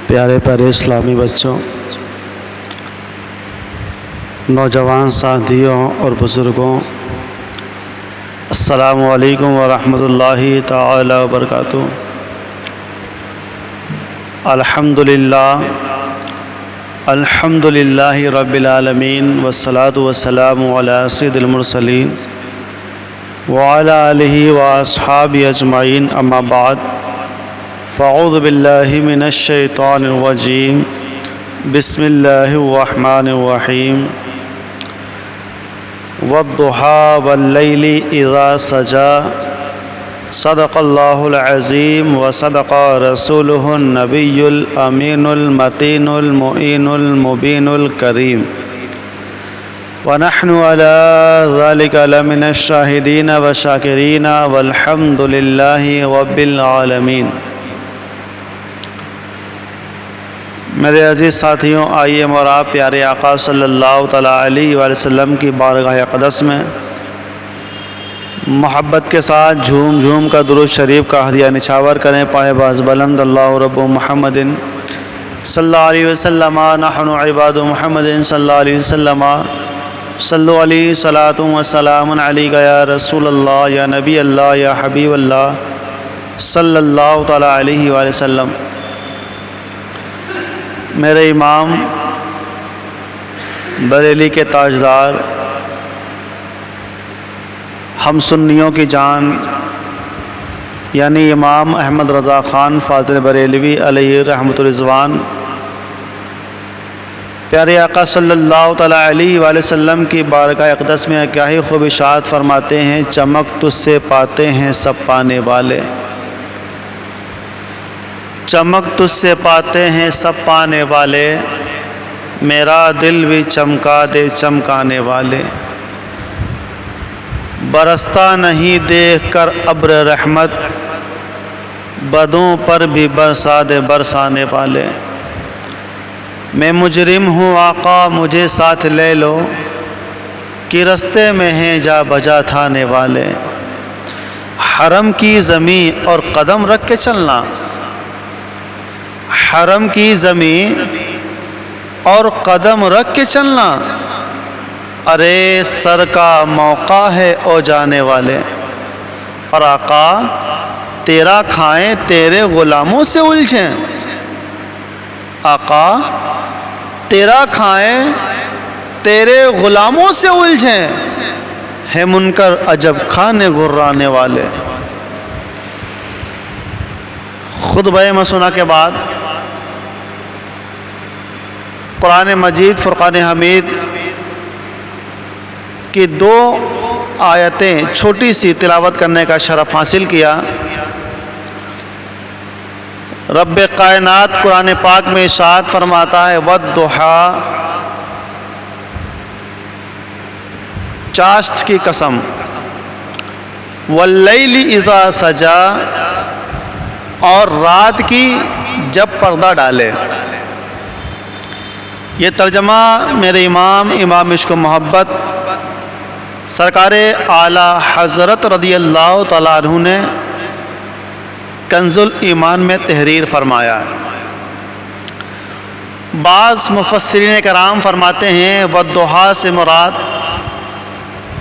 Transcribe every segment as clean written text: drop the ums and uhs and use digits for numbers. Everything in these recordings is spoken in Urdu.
پیارے پیارے اسلامی بچوں، نوجوان ساتھیوں اور بزرگوں، السلام علیکم ورحمۃ اللہ تعالی وبرکاتہ۔ الحمد للہ رب العالمین والصلاة والسلام علی سید المرسلین وعلی آلہ واصحابہ اجمعین، اما بعد فاعوذ باللہ من الشیطان الرجیم، بسم اللہ الرحمن الرحیم۔ والضحیٰ واللیل اذا سجا، صدق اللہ العظیم وصدق رسولہ النبی الامین المتین المعین المبین الکریم، ونحن علی ذلک لمن الشاہدین والشاکرین والحمد للہ رب العالمین۔ میرے عزیز ساتھیوں، آئیے اور آپ پیارے آقا صلی اللہ تعالیٰ علیہ وآلہ وسلم کی بارگاہ اقدس میں محبت کے ساتھ جھوم جھوم کا درود شریف کا ہدیہ نچھاور کریں۔ پائے باز بلند، اللہ رب محمد صلی اللہ علیہ وسلم، نحن عباد محمد صلی اللہ علیہ وسلم، صلو علیہ صلاۃ و سلام علیک یا رسول اللہ، یا نبی اللہ، یا حبیب اللہ صلی اللہ تعالیٰ علیہ وآلہ وسلم۔ میرے امام بریلی کے تاجدار، ہم سنیوں کی جان، یعنی امام احمد رضا خان فاضل بریلوی علیہ رحمۃ الرضوان، پیارے آقا صلی اللہ تعالیٰ علیہ وآلہ وسلم کی بارگاہ اقدس میں کیا ہی خوب ارشاد فرماتے ہیں، چمک تجھ سے پاتے ہیں سب پانے والے، چمک تجھ سے پاتے ہیں سب پانے والے، میرا دل بھی چمکا دے چمکانے والے، برستا نہیں دیکھ کر ابر رحمت، بدوں پر بھی برسا دے برسانے والے، میں مجرم ہوں آقا مجھے ساتھ لے لو، کہ رستے میں ہیں جا بجا تھانے والے، حرم کی زمین اور قدم رکھ کے چلنا، حرم کی زمین اور قدم رکھ کے چلنا، ارے سر کا موقع ہے او جانے والے، اور آقا تیرا کھائیں تیرے غلاموں سے الجھیں، آقا تیرا کھائیں تیرے غلاموں سے الجھیں، ہے منکر عجب کھانے غرانے والے۔ خطبہ مسنہ کے بعد قرآن مجید فرقان حمید کی 2 آیتیں چھوٹی سی تلاوت کرنے کا شرف حاصل کیا۔ رب کائنات قرآن پاک میں ارشاد فرماتا ہے، والضحیٰ، چاشت کی قسم، واللیل اذا سجا، اور رات کی جب پردہ ڈالے۔ یہ ترجمہ میرے امام عشق و محبت سرکار اعلیٰ حضرت رضی اللہ تعالیٰ عنہ نے کنز الایمان میں تحریر فرمایا۔ بعض مفسرین کرام فرماتے ہیں والضحیٰ سے مراد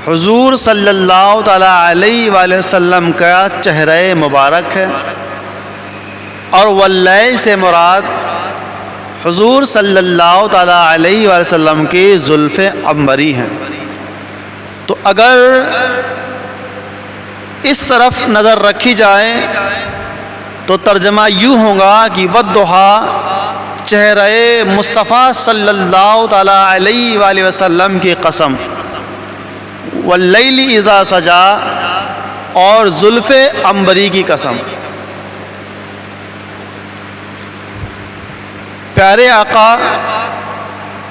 حضور صلی اللہ تعالیٰ علیہ وآلہ وسلم کا چہرہ مبارک ہے، اور واللیل سے مراد حضور صلی اللہ تعالیٰ علیہ وآلہ وسلم کی زلف عنبری ہیں۔ تو اگر اس طرف نظر رکھی جائے تو ترجمہ یوں ہوگا کہ والضحیٰ چہرہ مصطفیٰ صلی اللہ تعالیٰ علیہ وآلہ وسلم کی قسم، واللیل اذا سجا، اور زلف عنبری کی قسم۔ پیارے آقا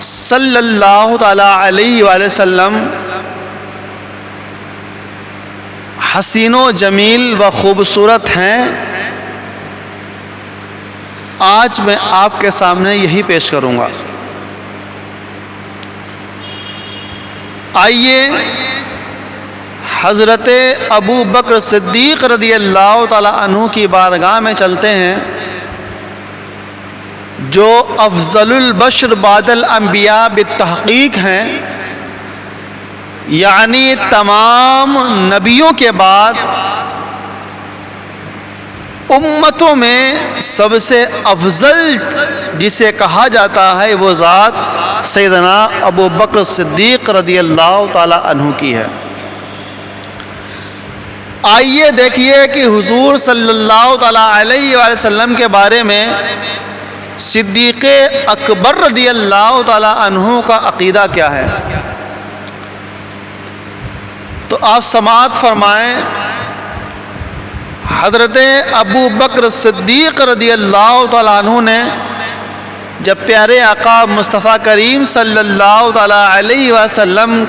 صلی اللہ تعالیٰ علیہ وآلہ وسلم حسین و جمیل و خوبصورت ہیں۔ آج میں آپ کے سامنے یہی پیش کروں گا۔ آئیے حضرت ابو بکر صدیق رضی اللہ تعالیٰ عنہ کی بارگاہ میں چلتے ہیں، جو افضل البشر بعد الانبیاء بالتحقیق ہیں، یعنی تمام نبیوں کے بعد امتوں میں سب سے افضل جسے کہا جاتا ہے وہ ذات سیدنا ابو بکر صدیق رضی اللہ تعالی عنہ کی ہے۔ آئیے دیکھیے کہ حضور صلی اللہ تعالی علیہ وآلہ وسلم کے بارے میں صدیق اکبر رضی اللہ تعالی عنہ کا عقیدہ کیا ہے۔ تو آپ سماعت فرمائیں، حضرت ابو بکر صدیق رضی اللہ تعالیٰ عنہ نے جب پیارے آقا مصطفیٰ کریم صلی اللہ تعالیٰ علیہ وسلم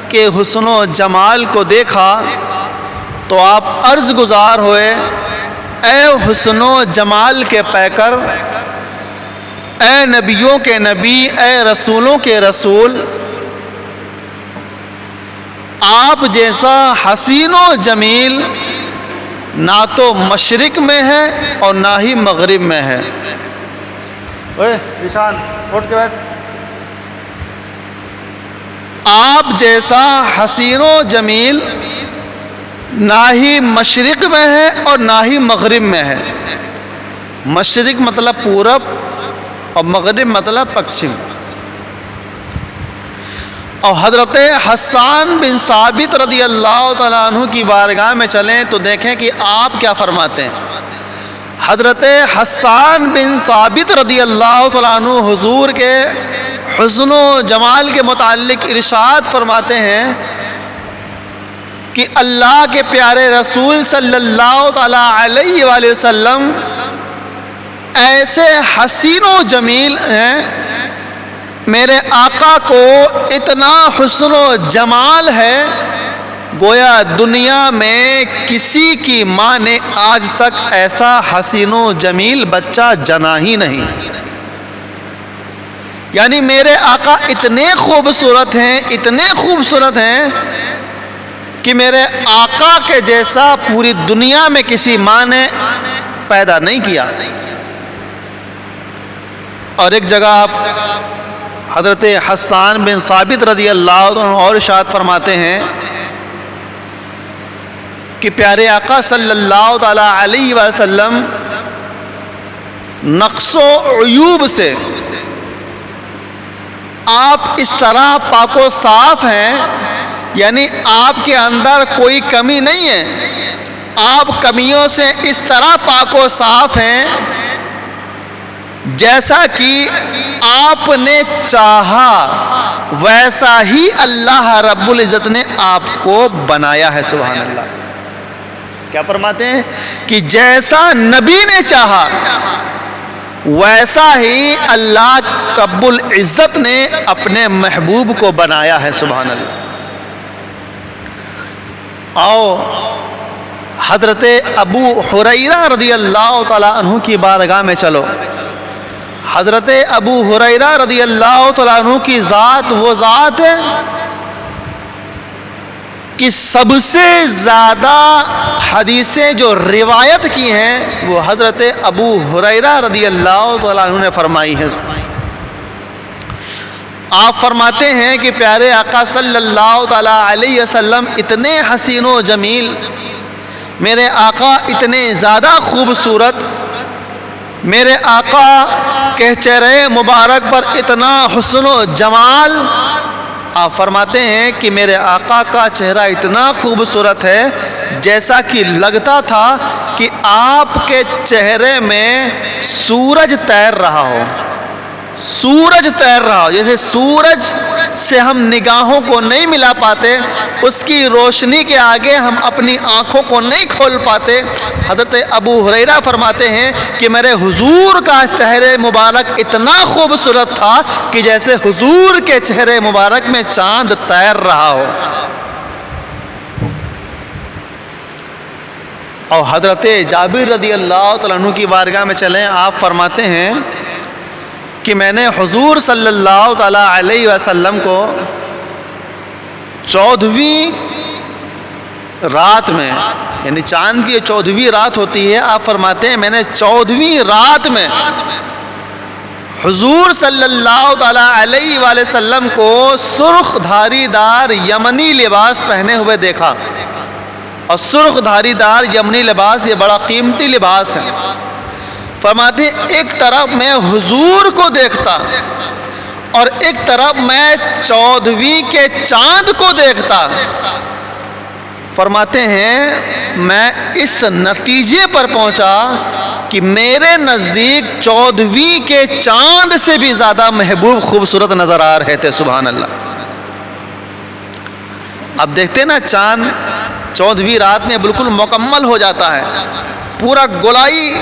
کے حسن و جمال کو دیکھا تو آپ عرض گزار ہوئے، اے حسن و جمال کے پیکر، اے نبیوں کے نبی، اے رسولوں کے رسول، آپ جیسا حسین و جمیل نہ تو مشرق میں ہے اور نہ ہی مغرب میں ہے۔ نشان اٹھ کے بیٹھ۔ آپ جیسا حسین و جمیل نہ ہی مشرق میں ہے اور نہ ہی مغرب میں ہے۔ مشرق مطلب پورب اور مغرب مطلب پچھم۔ اور حضرت حسان بن ثابت رضی اللہ تعالیٰ عنہ کی بارگاہ میں چلیں تو دیکھیں کہ آپ کیا فرماتے ہیں۔ حضرت حسان بن ثابت رضی اللہ تعالیٰ عنہ حضور کے حسن و جمال کے متعلق ارشاد فرماتے ہیں کہ اللہ کے پیارے رسول صلی اللہ تعالیٰ علیہ وآلہ وسلم ایسے حسین و جمیل ہیں، میرے آقا کو اتنا حسن و جمال ہے گویا دنیا میں کسی کی ماں نے آج تک ایسا حسین و جمیل بچہ جنا ہی نہیں۔ یعنی میرے آقا اتنے خوبصورت ہیں، اتنے خوبصورت ہیں کہ میرے آقا کے جیسا پوری دنیا میں کسی ماں نے پیدا نہیں کیا۔ اور ایک جگہ آپ حضرت حسان بن ثابت رضی اللہ عنہ اور ارشاد فرماتے ہیں کہ پیارے آقا صلی اللہ تعالی علیہ وسلم نقص و عیوب سے آپ اس طرح پاک و صاف ہیں، یعنی آپ کے اندر کوئی کمی نہیں ہے، آپ کمیوں سے اس طرح پاک و صاف ہیں جیسا کہ آپ نے چاہا ویسا ہی اللہ رب العزت نے آپ کو بنایا ہے۔ سبحان اللہ۔ کیا فرماتے ہیں کہ جیسا نبی نے چاہا ویسا ہی اللہ رب العزت نے اپنے محبوب کو بنایا ہے۔ سبحان اللہ۔ آؤ حضرت ابو ہریرہ رضی اللہ تعالیٰ عنہ کی بارگاہ میں چلو۔ حضرت ابو ہریرہ رضی اللہ تعالیٰ عنہ کی ذات وہ ذات ہے کہ سب سے زیادہ حدیثیں جو روایت کی ہیں وہ حضرت ابو ہریرہ رضی اللہ تعالیٰ عنہ نے فرمائی ہے۔ آپ فرماتے ہیں کہ پیارے آقا صلی اللہ تعالیٰ علیہ وسلم اتنے حسین و جمیل، میرے آقا اتنے زیادہ خوبصورت، میرے آقا کے چہرے مبارک پر اتنا حسن و جمال۔ آپ فرماتے ہیں کہ میرے آقا کا چہرہ اتنا خوبصورت ہے جیسا کہ لگتا تھا کہ آپ کے چہرے میں سورج تیر رہا ہو، سورج تیر رہا ہو۔ جیسے سورج سے ہم نگاہوں کو نہیں ملا پاتے، اس کی روشنی کے آگے ہم اپنی آنکھوں کو نہیں کھول پاتے۔ حضرت ابو ہریرہ فرماتے ہیں کہ میرے حضور کا چہرے مبارک اتنا خوبصورت تھا کہ جیسے حضور کے چہرے مبارک میں چاند تیر رہا ہو۔ اور حضرت جابر رضی اللہ تعالیٰ عنہ کی بارگاہ میں چلیں۔ آپ فرماتے ہیں کہ میں نے حضور صلی اللہ تعالیٰ علیہ وسلم کو 14ویں رات میں، یعنی چاند کی 14ویں رات ہوتی ہے، آپ فرماتے ہیں میں نے 14ویں رات میں حضور صلی اللہ تعالیٰ علیہ وآلہ وسلم کو سرخ دھاری دار یمنی لباس پہنے ہوئے دیکھا. اور سرخ دھاری دار یمنی لباس یہ بڑا قیمتی لباس ہے. فرماتے ہیں ایک طرف میں حضور کو دیکھتا اور ایک طرف میں 14ویں کے چاند کو دیکھتا. فرماتے ہیں میں اس نتیجے پر پہنچا کہ میرے نزدیک 14ویں کے چاند سے بھی زیادہ محبوب خوبصورت نظر آ رہے تھے. سبحان اللہ. اب دیکھتے نا چاند 14ویں رات میں بالکل مکمل ہو جاتا ہے, پورا گولائی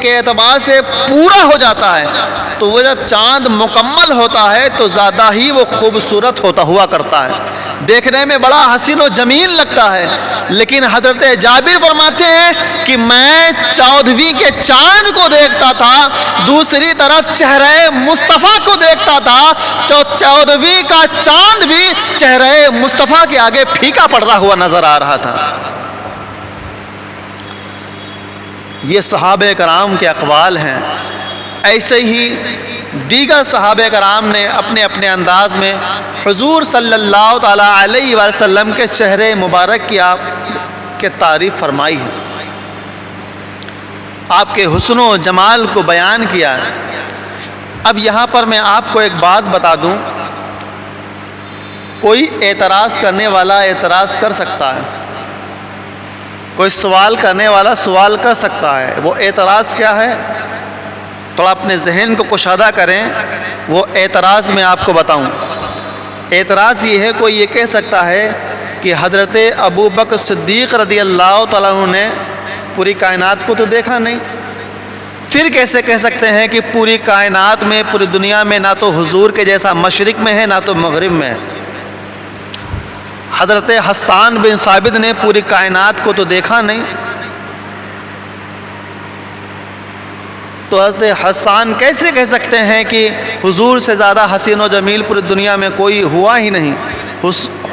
کے اعتبار سے پورا ہو جاتا ہے, تو وہ جب چاند مکمل ہوتا ہے تو زیادہ ہی وہ خوبصورت ہوتا ہوا کرتا ہے, دیکھنے میں بڑا حسین و جمیل لگتا ہے. لیکن حضرت جابر فرماتے ہیں کہ میں 14ویں کے چاند کو دیکھتا تھا, دوسری طرف چہرہ مصطفیٰ کو دیکھتا تھا, 14ویں کا چاند بھی چہرہ مصطفیٰ کے آگے پھیکا پڑتا ہوا نظر آ رہا تھا. یہ صحابہ کرام کے اقوال ہیں. ایسے ہی دیگر صحابہ کرام نے اپنے اپنے انداز میں حضور صلی اللہ تعالیٰ علیہ وسلم کے چہرے مبارک کی آپ کے تعریف فرمائی ہے, آپ کے حسن و جمال کو بیان کیا ہے. اب یہاں پر میں آپ کو ایک بات بتا دوں, کوئی اعتراض کرنے والا اعتراض کر سکتا ہے, کوئی سوال کرنے والا سوال کر سکتا ہے. وہ اعتراض کیا ہے تھوڑا اپنے ذہن کو کشادہ کریں, وہ اعتراض میں آپ کو بتاؤں. اعتراض یہ ہے, کوئی یہ کہہ سکتا ہے کہ حضرت ابو بکر صدیق رضی اللہ تعالیٰ عنہ نے پوری کائنات کو تو دیکھا نہیں, پھر کیسے کہہ سکتے ہیں کہ پوری کائنات میں پوری دنیا میں نہ تو حضور کے جیسا مشرق میں ہے نہ تو مغرب میں ہے. حضرت حسان بن ثابت نے پوری کائنات کو تو دیکھا نہیں, تو حضرت حسان کیسے کہہ سکتے ہیں کہ حضور سے زیادہ حسین و جمیل پوری دنیا میں کوئی ہوا ہی نہیں,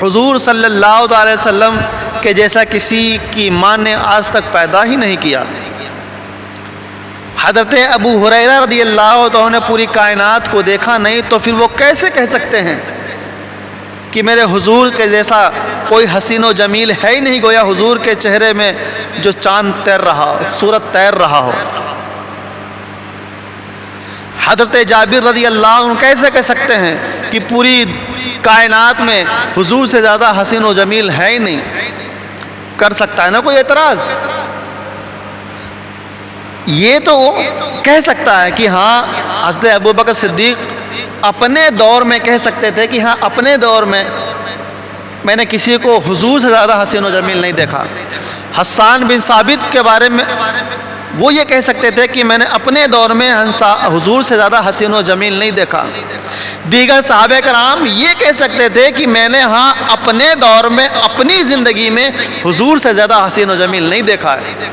حضور صلی اللہ علیہ وسلم کے جیسا کسی کی ماں نے آج تک پیدا ہی نہیں کیا. حضرت ابو ہریرہ رضی اللہ عنہ نے پوری کائنات کو دیکھا نہیں, تو پھر وہ کیسے کہہ سکتے ہیں کہ میرے حضور کے جیسا کوئی حسین و جمیل ہے ہی نہیں, گویا حضور کے چہرے میں جو چاند تیر رہا, سورت تیر رہا ہو. حضرت جابر رضی اللہ عنہ کیسے کہہ سکتے ہیں کہ پوری کائنات میں حضور سے زیادہ حسین و جمیل ہے ہی نہیں؟ کر سکتا ہے نا کوئی اعتراض؟ یہ تو کہہ سکتا ہے کہ ہاں حضرت ابوبکر صدیق اپنے دور میں کہہ سکتے تھے کہ ہاں اپنے دور میں نے کسی کو حضور سے زیادہ حسین و جمیل نہیں دیکھا. حسان بن ثابت کے بارے میں وہ یہ کہہ سکتے تھے کہ میں نے اپنے دور میں حضور سے زیادہ حسین و جمیل نہیں دیکھا. دیگر صحابہ کرام یہ کہہ سکتے تھے کہ میں نے ہاں اپنے دور میں اپنی زندگی میں حضور سے زیادہ حسین و جمیل نہیں دیکھا ہے.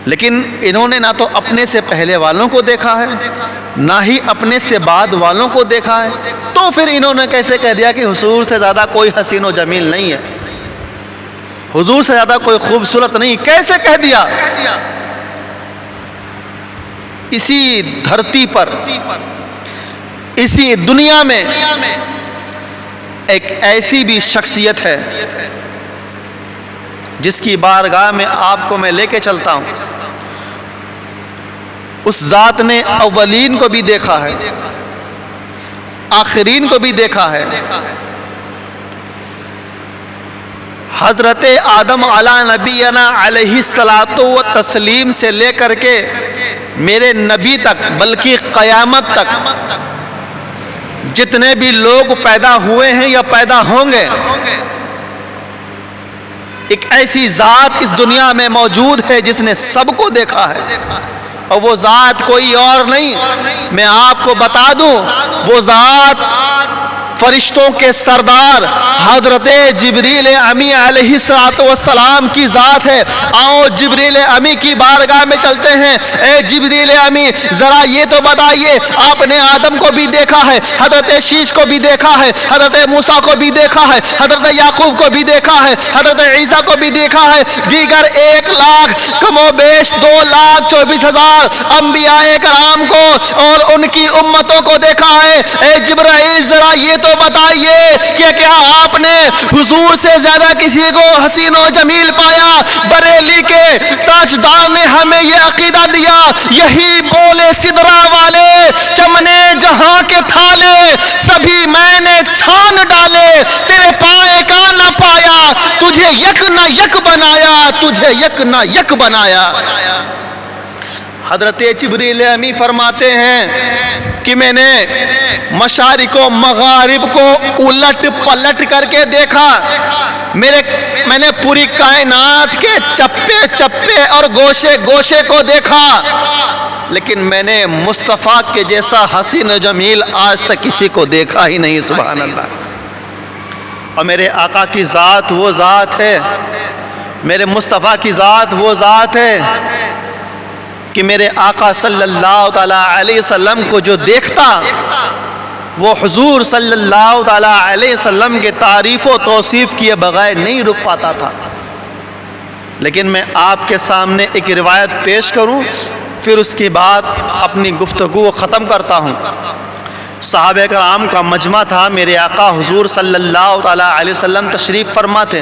لیکن انہوں نے نہ تو اپنے سے پہلے والوں کو دیکھا ہے نہ ہی اپنے سے بعد والوں کو دیکھا ہے, تو پھر انہوں نے کیسے کہہ دیا کہ حضور سے زیادہ کوئی حسین و جمیل نہیں ہے, حضور سے زیادہ کوئی خوبصورت نہیں؟ کیسے کہہ دیا؟ اسی دھرتی پر, اسی دنیا میں ایک ایسی بھی شخصیت ہے جس کی بارگاہ میں آپ کو میں لے کے چلتا ہوں. اس ذات نے اولین کو بھی دیکھا ہے, آخرین کو بھی دیکھا ہے. حضرت آدم علی نبینا علیہ الصلاۃ و تسلیم سے لے کر کے میرے نبی تک, بلکہ قیامت تک جتنے بھی لوگ پیدا ہوئے ہیں یا پیدا ہوں گے, ایک ایسی ذات اس دنیا میں موجود ہے جس نے سب کو دیکھا ہے, اور وہ ذات کوئی اور نہیں. میں آپ کو بتا دوں, وہ ذات فرشتوں کے سردار حضرت جبریل امی علیہ السلام کی ذات ہے۔ آؤ جبریل امی کی بارگاہ میں چلتے ہیں۔ اے جبریل امی ذرا یہ تو بتائیے، آپ نے آدم کو بھی دیکھا ہے، حضرت شیش کو بھی دیکھا ہے، حضرت موسیٰ کو بھی دیکھا ہے، حضرت یعقوب کو بھی دیکھا ہے، حضرت عیسیٰ کو بھی دیکھا ہے، دیگر 1 لاکھ کم و بیش 2,24,000 انبیاء کرام کو اور ان کی امتوں کو دیکھا ہے۔ اے جبرائیل ذرا یہ تو بتائیے کہ کیا آپ نے حضور سے زیادہ کسی کو حسین و جمیل پایا؟ بریلی کے تاجدار نے ہمیں یہ عقیدہ دیا، یہی بولے سدرا والے چمنے جہاں کے تھالے، سبھی میں نے چھان ڈالے، تیرے پائے کا نہ پایا، تجھے یک نہ یک بنایا، تجھے یک نہ یک بنایا۔ حضرت جبریل امی فرماتے ہیں کہ میں نے مشارق و مغارب کو الٹ پلٹ کر کے دیکھا، میں نے پوری کائنات کے چپے چپے اور گوشے گوشے کو دیکھا، لیکن میں نے مصطفیٰ کے جیسا حسین و جمیل آج تک کسی کو دیکھا ہی نہیں۔ سبحان اللہ۔ اور میرے آقا کی ذات وہ ذات ہے، میرے مصطفیٰ کی ذات وہ ذات ہے کہ میرے آقا صلی اللہ تعالیٰ علیہ وسلم کو جو دیکھتا وہ حضور صلی اللہ تعالیٰ علیہ وسلم کے تعریف و توصیف کیے بغیر نہیں رک پاتا تھا۔ لیکن میں آپ کے سامنے ایک روایت پیش کروں، پھر اس کے بعد اپنی گفتگو ختم کرتا ہوں۔ صحابہ کرام کا مجمع تھا، میرے آقا حضور صلی اللہ تعالیٰ علیہ وسلم تشریف فرما تھے۔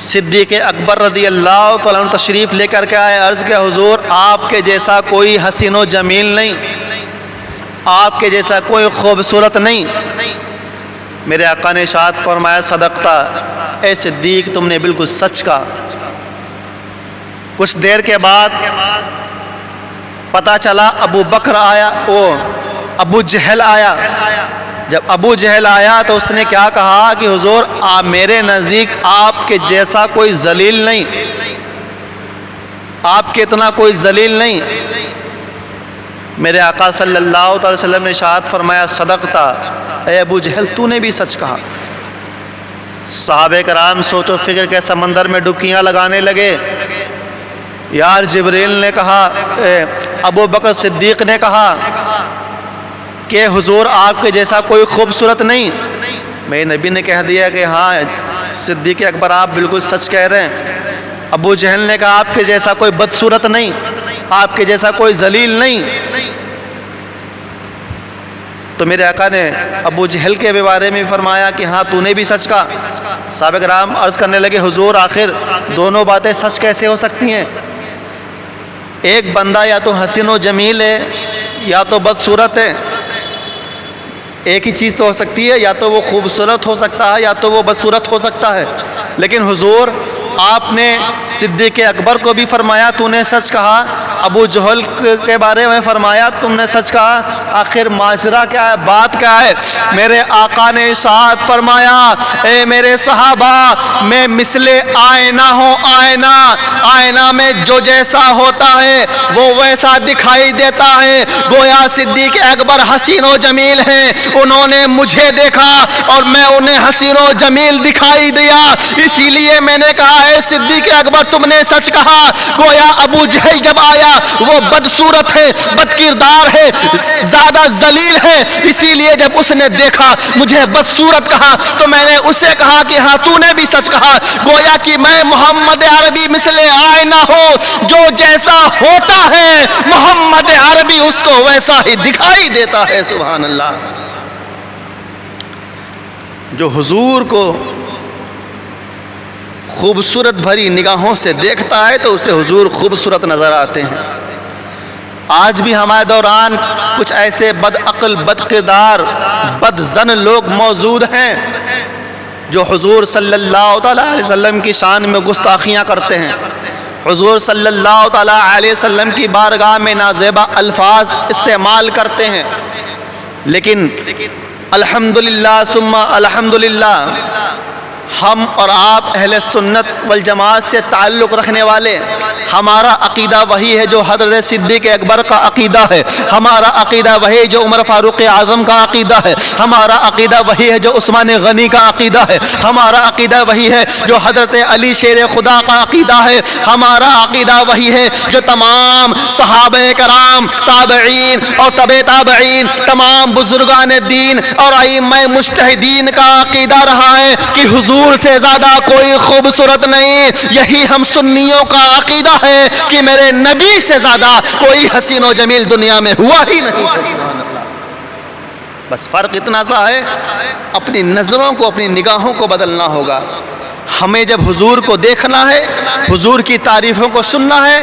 صدیق اکبر رضی اللہ تعالیٰ عنہ تشریف لے کر کے آئے، عرض کہ حضور آپ کے جیسا کوئی حسین و جمیل نہیں، آپ کے جیسا کوئی خوبصورت نہیں۔ میرے آقا نے ارشاد فرمایا صدقتا، اے صدیق تم نے بالکل سچ کہا۔ کچھ دیر کے بعد پتہ چلا ابو بکر آیا، ابو جہل آیا۔ جب ابو جہل آیا تو اس نے کیا کہا کہ حضور میرے نزدیک آپ کے جیسا کوئی ذلیل نہیں، آپ کے اتنا کوئی ذلیل نہیں۔ میرے آقا صلی اللہ علیہ وسلم نے ارشاد فرمایا صدقتا، اے ابو جہل تو نے بھی سچ کہا۔ صحابہ کرام سوچ و فکر کے سمندر میں ڈبکیاں لگانے لگے۔ یار جبریل نے کہا، ابو بکر صدیق نے کہا کہ حضور آپ کے جیسا کوئی خوبصورت نہیں۔ میرے نبی نے کہہ دیا کہ ہاں صدیق اکبر آپ بالکل سچ کہہ رہے ہیں۔ ابو جہل نے کہا آپ کے جیسا کوئی بدصورت نہیں، آپ کے جیسا کوئی ذلیل نہیں۔ تو میرے آقا نے ابو جہل کے بارے میں فرمایا کہ ہاں تو نے بھی سچ کہا۔ صحابہ کرام عرض کرنے لگے حضور آخر دونوں باتیں سچ کیسے ہو سکتی ہیں؟ ایک بندہ یا تو حسین و جمیل ہے یا تو بدصورت ہے، ایک ہی چیز تو ہو سکتی ہے، یا تو وہ خوبصورت ہو سکتا ہے یا تو وہ بدصورت ہو سکتا ہے۔ لیکن حضور آپ نے صدیق اکبر کو بھی فرمایا تو نے سچ کہا، ابو جہل کے بارے میں فرمایا تم نے سچ کہا، آخر معاشرہ کیا ہے، بات کیا ہے؟ میرے آقا نے ارشاد فرمایا اے میرے صحابہ میں مثل آئینہ ہوں، آئینہ میں جو جیسا ہوتا ہے وہ ویسا دکھائی دیتا ہے۔ گویا صدیق اکبر حسین و جمیل ہیں، انہوں نے مجھے دیکھا اور میں انہیں حسین و جمیل دکھائی دیا، اسی لیے میں نے کہا اے صدیق اکبر تم نے سچ کہا۔ گویا ابو جہل جب آیا وہ بدصورت ہے، بد کردار ہے، زیادہ ذلیل ہے، اسی لیے جب اس نے دیکھا مجھے بدصورت کہا تو میں نے اسے کہا کہ ہاں تو نے بھی سچ کہا۔ گویا کہ میں محمد عربی مثل آئینہ ہوں، جو جیسا ہوتا ہے محمد عربی اس کو ویسا ہی دکھائی دیتا ہے۔ سبحان اللہ۔ جو حضور کو خوبصورت بھری نگاہوں سے دیکھتا ہے تو اسے حضور خوبصورت نظر آتے ہیں۔ آج بھی ہمارے دوران کچھ ایسے بد عقل، بد کردار، بد زن لوگ موجود ہیں جو حضور صلی اللہ تعالیٰ علیہ وسلم کی شان میں گستاخیاں کرتے ہیں، حضور صلی اللہ تعالیٰ علیہ وسلم کی بارگاہ میں نازیبا الفاظ استعمال کرتے ہیں۔ لیکن الحمدللہ ثم الحمدللہ ہم اور آپ اہل سنت والجماعت سے تعلق رکھنے والے، ہمارا عقیدہ وہی ہے جو حضرت صدیق اکبر کا عقیدہ ہے، ہمارا عقیدہ وہی جو عمر فاروق اعظم کا عقیدہ ہے، ہمارا عقیدہ وہی ہے جو عثمان غنی کا عقیدہ ہے، ہمارا عقیدہ وہی ہے جو حضرت علی شیر خدا کا عقیدہ ہے، ہمارا عقیدہ وہی ہے جو تمام صحابہ کرام، تابعین اور تبع تابعین، تمام بزرگان دین اور ائمہ مجتہدین کا عقیدہ رہا ہے کہ حضور سے زیادہ کوئی خوبصورت نہیں۔ یہی ہم سنیوں کا عقیدہ ہے کہ میرے نبی سے زیادہ کوئی حسین و جمیل دنیا میں ہوا ہی نہیں ہے۔ بس فرق اتنا سا ہے، اپنی نظروں کو، اپنی نگاہوں کو بدلنا ہوگا۔ ہمیں جب حضور کو دیکھنا ہے، حضور کی تعریفوں کو سننا ہے،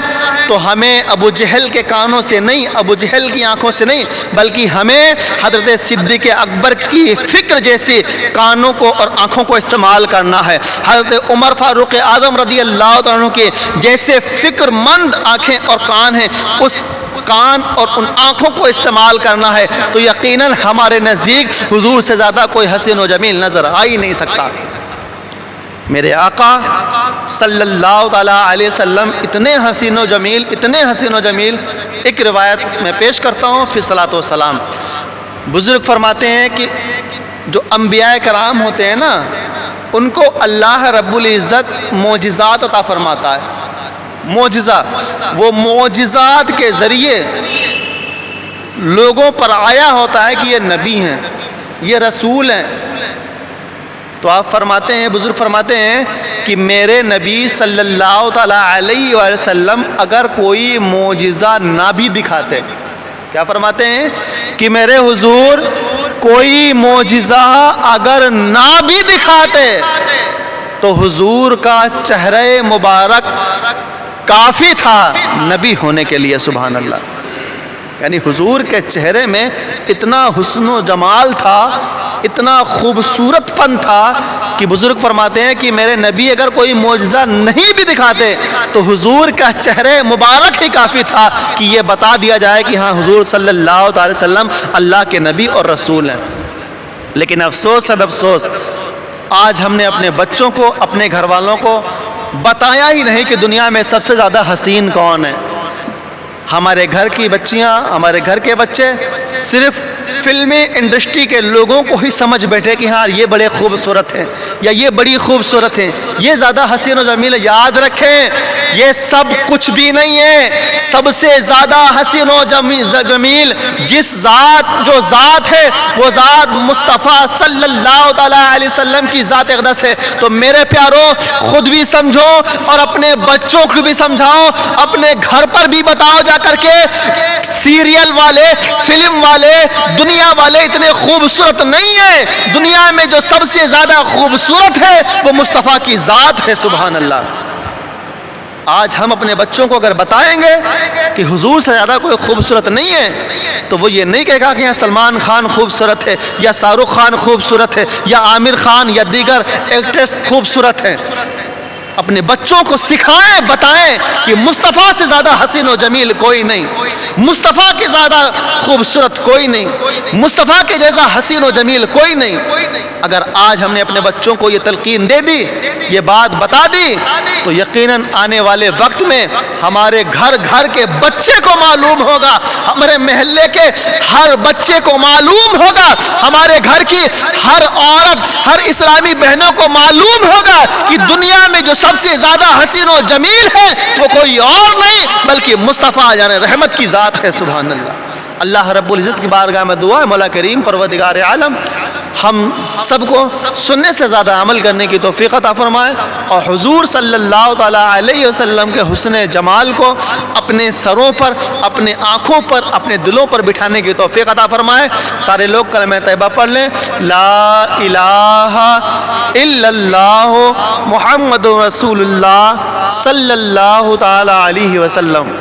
تو ہمیں ابو جہل کے کانوں سے نہیں، ابو جہل کی آنکھوں سے نہیں، بلکہ ہمیں حضرت صدیق اکبر کی فکر جیسی کانوں کو اور آنکھوں کو استعمال کرنا ہے۔ حضرت عمر فاروق اعظم رضی اللہ عنہ کے جیسے فکر مند آنکھیں اور کان ہیں، اس کان اور ان آنکھوں کو استعمال کرنا ہے، تو یقیناً ہمارے نزدیک حضور سے زیادہ کوئی حسین و جمیل نظر آ ہی نہیں سکتا۔ میرے آقا صلی اللہ تعالیٰ علیہ وسلم اتنے حسین و جمیل، اتنے حسین و جمیل، ایک روایت میں پیش کرتا ہوں فی الصلاۃ والسلام۔ بزرگ فرماتے ہیں کہ جو انبیاء کرام ہوتے ہیں نا، ان کو اللہ رب العزت معجزات عطا فرماتا ہے۔ معجزہ، وہ معجزات کے ذریعے لوگوں پر آیا ہوتا ہے کہ یہ نبی ہیں، یہ رسول ہیں۔ تو آپ فرماتے ہیں، بزرگ فرماتے ہیں کہ میرے نبی صلی اللہ تعالیٰ علیہ وسلم اگر کوئی معجزہ نہ بھی دکھاتے، کیا فرماتے ہیں کہ میرے حضور کوئی معجزہ اگر نہ بھی دکھاتے تو حضور کا چہرہ مبارک کافی تھا نبی ہونے کے لیے۔ سبحان اللہ۔ یعنی حضور کے چہرے میں اتنا حسن و جمال تھا، اتنا خوبصورت پن تھا کہ بزرگ فرماتے ہیں کہ میرے نبی اگر کوئی معجزہ نہیں بھی دکھاتے تو حضور کا چہرے مبارک ہی کافی تھا کہ یہ بتا دیا جائے کہ ہاں حضور صلی اللہ علیہ وسلم اللہ کے نبی اور رسول ہیں۔ لیکن افسوس صد افسوس، آج ہم نے اپنے بچوں کو، اپنے گھر والوں کو بتایا ہی نہیں کہ دنیا میں سب سے زیادہ حسین کون ہے۔ ہمارے گھر کی بچیاں، ہمارے گھر کے بچے صرف فلمی انڈسٹری کے لوگوں کو ہی سمجھ بیٹھے کہ ہاں یہ بڑے خوبصورت ہیں یا یہ بڑی خوبصورت ہیں، یہ زیادہ حسین و جمیل۔ یاد رکھیں یہ سب کچھ بھی نہیں ہے۔ سب سے زیادہ حسین و جمیل جس ذات، جو ذات ہے، وہ ذات مصطفیٰ صلی اللہ تعالیٰ علیہ وسلم کی ذات اقدس ہے۔ تو میرے پیاروں، خود بھی سمجھو اور اپنے بچوں کو بھی سمجھاؤ، اپنے گھر پر بھی بتاؤ جا کر کے سیریل والے، فلم والے، دنیا والے اتنے خوبصورت نہیں ہیں۔ دنیا میں جو سب سے زیادہ خوبصورت ہے وہ مصطفیٰ کی ذات ہے۔ سبحان اللہ۔ آج ہم اپنے بچوں کو اگر بتائیں گے کہ حضور سے زیادہ کوئی خوبصورت نہیں ہے تو وہ یہ نہیں کہے گا کہ یہاں سلمان خان خوبصورت ہے یا شاہ رخ خان خوبصورت ہے یا عامر خان یا دیگر ایکٹرس خوبصورت ہیں۔ اپنے بچوں کو سکھائیں، بتائیں کہ مصطفیٰ سے زیادہ حسین و جمیل کوئی نہیں، مصطفیٰ کے زیادہ خوبصورت کوئی نہیں، مصطفیٰ کے جیسا حسین و جمیل کوئی نہیں۔ اگر آج ہم نے اپنے بچوں کو یہ تلقین دے دی، یہ بات بتا دی، تو یقیناً آنے والے وقت میں ہمارے گھر گھر کے بچے کو معلوم ہوگا، ہمارے محلے کے ہر بچے کو معلوم ہوگا، ہمارے گھر کی ہر عورت، ہر اسلامی بہنوں کو معلوم ہوگا کہ دنیا میں جو سب سے زیادہ حسین و جمیل ہے وہ کوئی اور نہیں بلکہ مصطفیٰ یعنی رحمت کی ذات ہے۔ سبحان اللہ۔ اللہ رب العزت کی بارگاہ میں دعا ہے، مولا کریم پروردگار عالم ہم سب کو سننے سے زیادہ عمل کرنے کی توفیق عطا فرمائے، اور حضور صلی اللہ تعالیٰ علیہ وسلم کے حسن جمال کو اپنے سروں پر، اپنے آنکھوں پر، اپنے دلوں پر بٹھانے کی توفیق عطا فرمائے۔ سارے لوگ کلمہ طیبہ پڑھ لیں، لا الہ الا اللہ محمد رسول اللہ صلی اللہ تعالیٰ علیہ وسلم۔